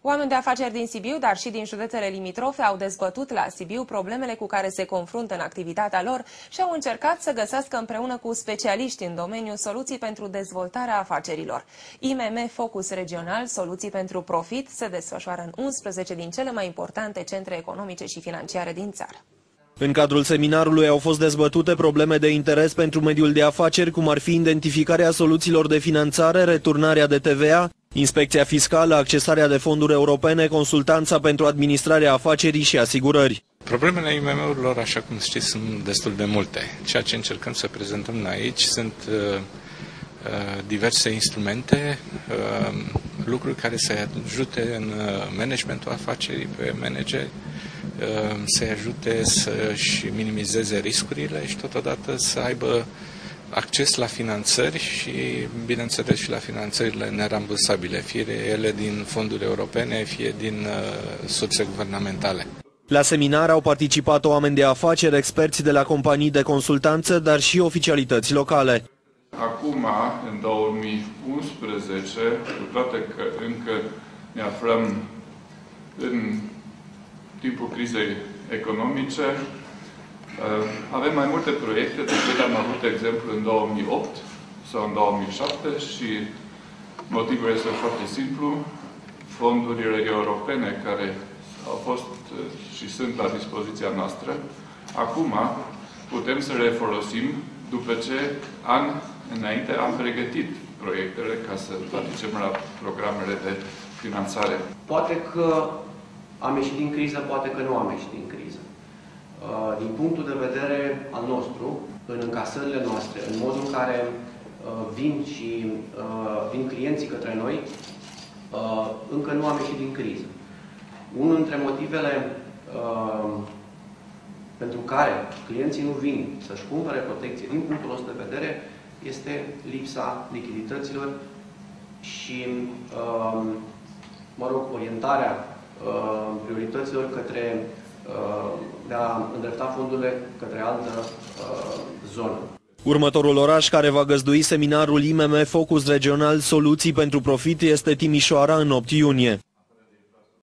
Oameni de afaceri din Sibiu, dar și din județele limitrofe, au dezbătut la Sibiu problemele cu care se confruntă în activitatea lor și au încercat să găsească împreună cu specialiști în domeniu soluții pentru dezvoltarea afacerilor. IMM Focus Regional, soluții pentru profit, se desfășoară în 11 din cele mai importante centre economice și financiare din țară. În cadrul seminarului au fost dezbătute probleme de interes pentru mediul de afaceri, cum ar fi identificarea soluțiilor de finanțare, returnarea de TVA, inspecția fiscală, accesarea de fonduri europene, consultanța pentru administrarea afacerii și asigurări. Problemele IMM-urilor, așa cum știți, sunt destul de multe. Ceea ce încercăm să prezentăm aici sunt diverse instrumente, lucruri care să ajute în managementul afacerii pe manageri, să-i ajute să-și minimizeze riscurile și totodată să aibă acces la finanțări și, bineînțeles, și la finanțările nerambursabile, fie ele din fonduri europene, fie din surse guvernamentale. La seminar au participat oameni de afaceri, experți de la companii de consultanță, dar și oficialități locale. Acum, în 2011, cu toate că încă ne aflăm în timpul crizei economice, avem mai multe proiecte decât am avut, de exemplu, în 2008 sau în 2007 și motivul este foarte simplu. Fondurile europene care au fost și sunt la dispoziția noastră, acum putem să le folosim după ce ani înainte am pregătit proiectele ca să participăm la programele de finanțare. Poate că am ieșit din criză, poate că nu am ieșit din criză. Din punctul de vedere al nostru, în încasările noastre, în modul în care vin clienții către noi, încă nu am ieșit din criză. Unul dintre motivele pentru care clienții nu vin să-și cumpere protecție, din punctul nostru de vedere, este lipsa lichidităților și, orientarea priorităților către de a îndrepta fondurile către altă zonă. Următorul oraș care va găzdui seminarul IMM Focus Regional Soluții pentru Profit este Timișoara în 8 iunie.